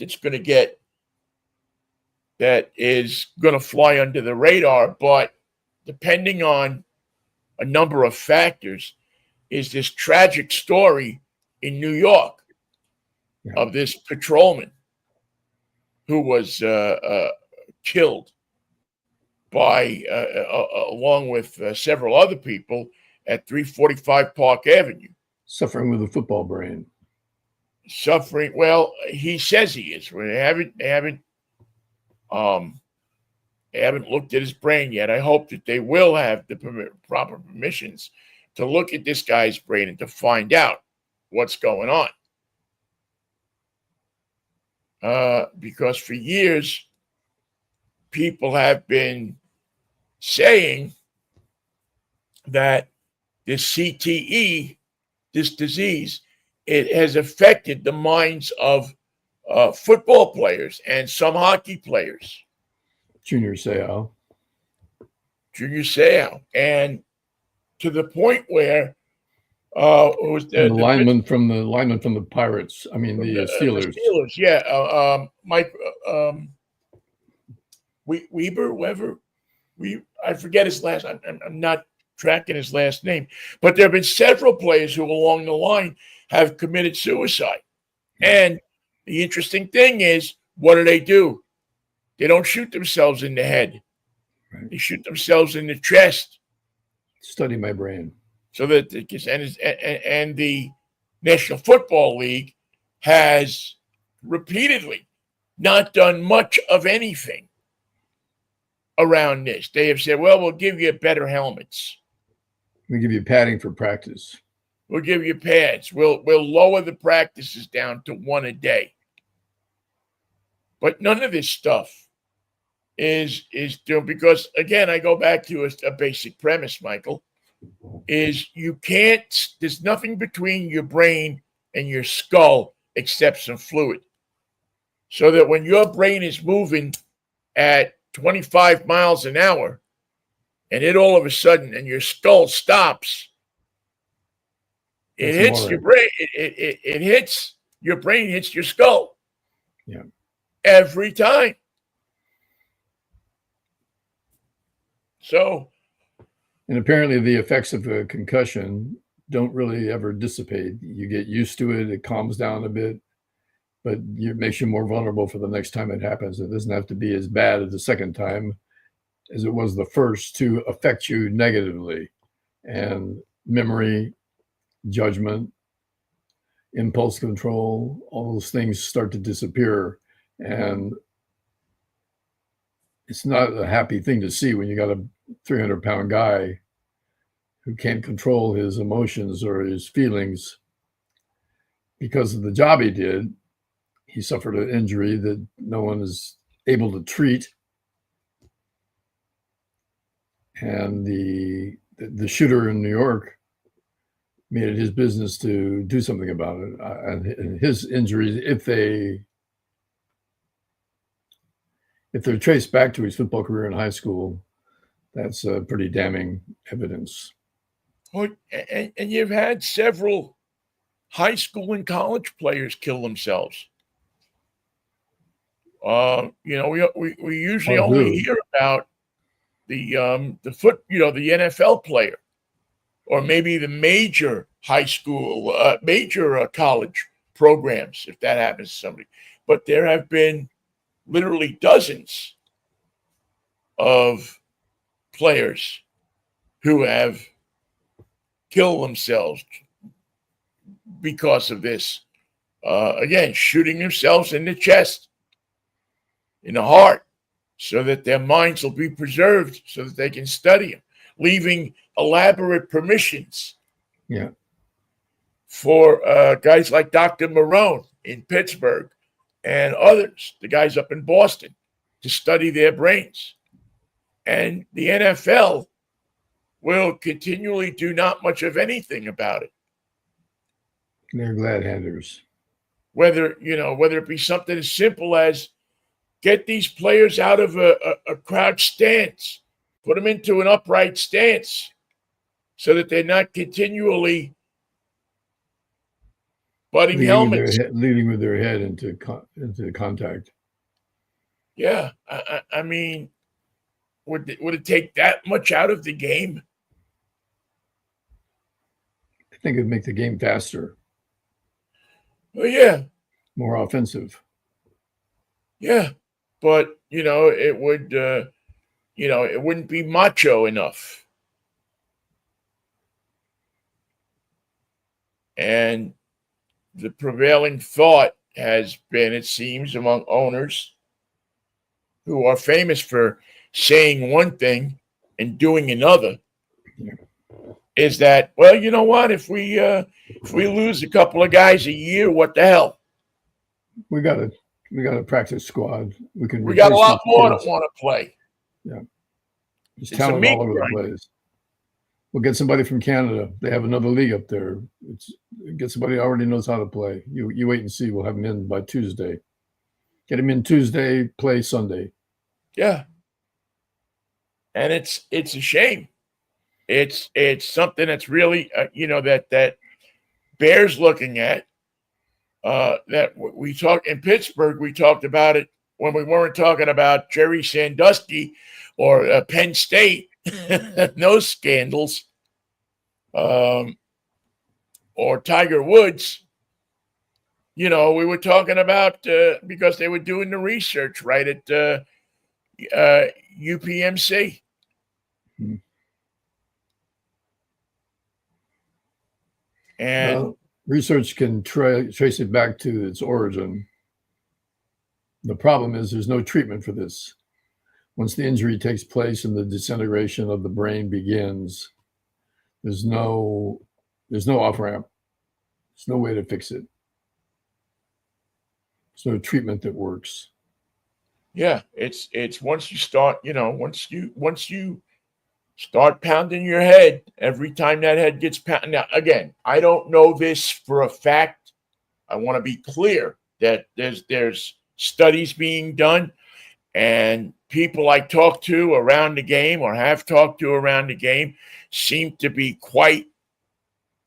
A: that is going to fly under the radar, but depending on a number of factors, is this tragic story in New York of this patrolman who was killed by, along with several other people, at 345 Park Avenue.
B: Suffering with a football brain.
A: Suffering. Well, he says he is. They haven't looked at his brain yet. I hope that they will have the proper permissions to look at this guy's brain and to find out what's going on. Because for years, people have been saying that this CTE, this disease, it has affected the minds of football players and some hockey players.
B: Junior Seau.
A: And to the point where It was
B: And the lineman from the Pirates. I mean, the Steelers.
A: The Steelers, yeah. Mike Weber. I forget his last. I'm not tracking his last name, but there have been several players who, along the line, have committed suicide. And the interesting thing is, what do? They don't shoot themselves in the head. Right. They shoot themselves in the chest.
B: Study my brain.
A: So that and the National Football League has repeatedly not done much of anything around this. They have said, well, we'll give you better helmets.
B: We'll give you padding for practice.
A: We'll give you pads. We'll lower the practices down to 1 a day. But none of this stuff is doing, because, again, I go back to a basic premise, Michael, is you can't, there's nothing between your brain and your skull except some fluid. So that when your brain is moving at 25 miles an hour and it all of a sudden and your skull stops, it hits your brain. It hits your brain, hits your skull.
B: Yeah.
A: Every time. So.
B: And apparently the effects of a concussion don't really ever dissipate. You get used to it. It calms down a bit, but it makes you more vulnerable for the next time it happens. It doesn't have to be as bad as the second time as it was the first to affect you negatively. And memory, judgment, impulse control, all those things start to disappear. And it's not a happy thing to see when you got a 300-pound guy who can't control his emotions or his feelings because of the job he did. He suffered an injury that no one is able to treat. And the shooter in New York made it his business to do something about it. And his injuries, if they're traced back to his football career in high school, that's pretty damning evidence.
A: Well, and you've had several high school and college players kill themselves. We usually only hear about the NFL player, or maybe the major high school, major college programs, if that happens to somebody. But there have been literally dozens of players who have killed themselves because of this. Again, shooting themselves in the chest, in the heart, so that their minds will be preserved, so that they can study them, leaving elaborate permissions.
B: Yeah.
A: For guys like Dr. Marone in Pittsburgh and others, the guys up in Boston, to study their brains. And the NFL will continually do not much of anything about it.
B: They're glad handers.
A: Whether it be something as simple as get these players out of a crouched stance, put them into an upright stance so that they're not continually butting helmets.
B: Leading with their head into contact.
A: Yeah. I mean, would it take that much out of the game?
B: I think it'd make the game faster.
A: Well, yeah.
B: More offensive.
A: Yeah. But, it would, it wouldn't be macho enough. And the prevailing thought has been, it seems, among owners who are famous for saying one thing and doing another, is that, well, you know what? If we lose a couple of guys a year, what the hell?
B: We got a practice squad. We
A: got a lot more that want to play.
B: Yeah, there's talent all over the place. We'll get somebody from Canada. They have another league up there. Get somebody who already knows how to play. You wait and see. We'll have them in by Tuesday. Get him in Tuesday, play Sunday.
A: Yeah. And it's a shame. It's something that's really that bears looking at. That we talked in Pittsburgh. We talked about it when we weren't talking about Jerry Sandusky or Penn State, no scandals, or Tiger Woods. We were talking about because they were doing the research right at UPMC.
B: Hmm.
A: And
B: research can trace it back to its origin. The problem is there's no treatment for this. Once the injury takes place and the disintegration of the brain begins, there's no off-ramp. There's no way to fix it. There's no treatment that works.
A: Yeah, it's once you start, once you start pounding your head every time that head gets pounded. Now, again, I don't know this for a fact. I want to be clear that there's studies being done, and people I talk to around the game or have talked to around the game seem to be quite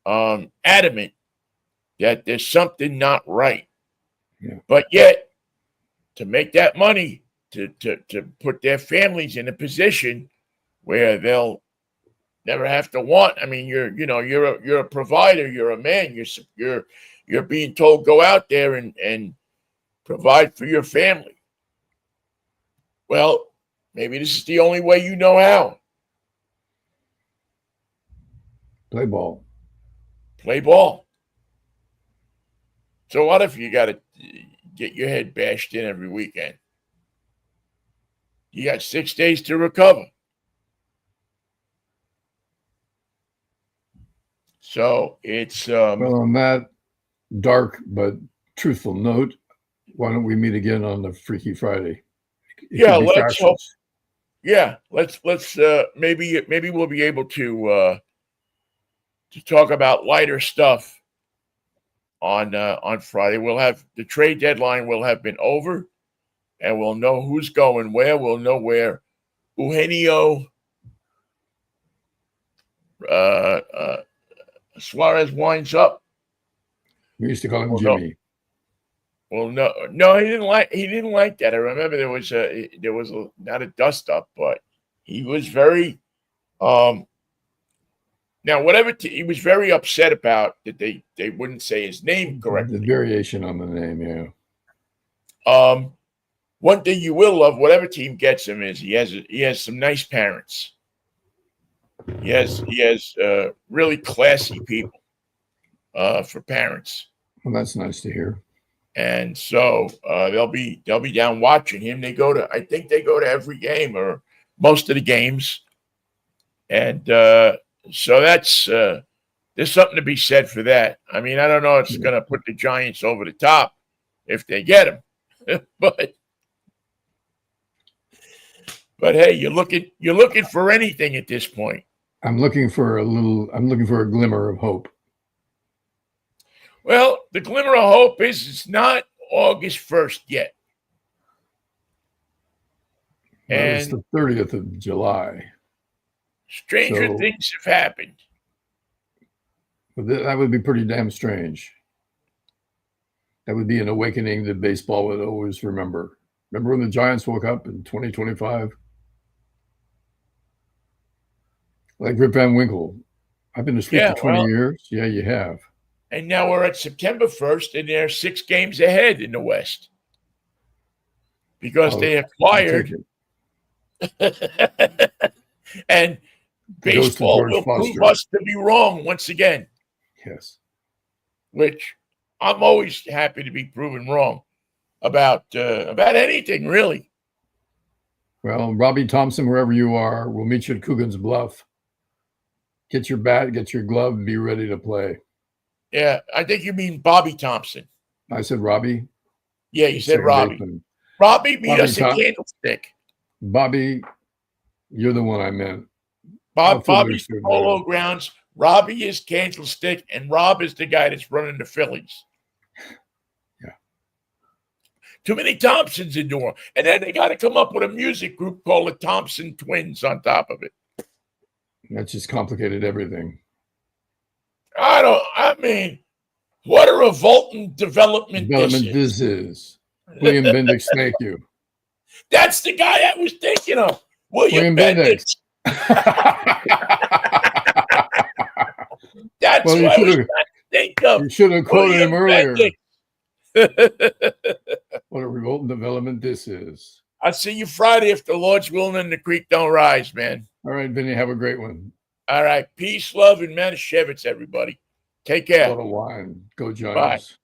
A: adamant that there's something not right.
B: Yeah.
A: But yet, to make that money, to put their families in a position where they'll never have to want. I mean, you're a provider, you're a man, you're being told go out there and provide for your family. Well, maybe this is the only way you know how.
B: Play ball.
A: Play ball. So what if you got to get your head bashed in every weekend? You got 6 days to recover. So it's
B: well, on that dark but truthful note, why don't we meet again on the Freaky Friday?
A: Let's hope. Yeah, let's maybe we'll be able to talk about lighter stuff on Friday. We'll have the trade deadline will have been over, and we'll know who's going where. We'll know where Eugenio Suarez winds up.
B: We used to call him Jimmy.
A: Well, no, he didn't like that. I remember there was not a dust up, but he was very now whatever he was very upset about that they wouldn't say his name correctly.
B: The variation on the name, yeah.
A: One thing you will love, whatever team gets him, is he has some nice parents. He has really classy people for parents.
B: Well, that's nice to hear.
A: And so they'll be down watching him. I think they go to every game or most of the games, and so that's there's something to be said for that. I mean, I don't know if it's going to put the Giants over the top if they get him, but hey, you're looking for anything at this point.
B: I'm looking for a glimmer of hope.
A: Well, the glimmer of hope is it's not August 1st yet.
B: Well, and it's the 30th of July.
A: Stranger things have happened.
B: That would be pretty damn strange. That would be an awakening that baseball would always remember. Remember when the Giants woke up in 2025? Like Rip Van Winkle. I've been asleep for 20 years. Yeah, you have.
A: And now we're at September 1st, and they're 6 games ahead in the West. Because they acquired. And baseball will prove us to be wrong once again.
B: Yes.
A: Which I'm always happy to be proven wrong about anything, really.
B: Well, Robbie Thompson, wherever you are, we'll meet you at Coogan's Bluff. Get your bat, get your glove, and be ready to play.
A: Yeah, I think you mean Bobby Thompson.
B: I said Robbie.
A: Yeah, you said Robbie. Robbie, meet us at Candlestick.
B: Bobby, you're the one I meant.
A: Bobby's Polo Grounds. Robbie is Candlestick, and Rob is the guy that's running the Phillies.
B: Yeah.
A: Too many Thompsons in New Orleans. And then they got to come up with a music group called the Thompson Twins on top of it.
B: That just complicated everything.
A: I mean, what a revolting development
B: This is. William Bendix, thank you.
A: That's the guy I was thinking of. William
B: Bendix.
A: That's what I was trying to think of.
B: You should have quoted him earlier. What a revolting development this is.
A: I'll see you Friday if the Lord's willing and the creek don't rise, man.
B: All right, Vinny, have a great one.
A: All right. Peace, love, and Manischewitz, everybody. Take care.
B: Bottle of wine. Go Giants.
A: Bye.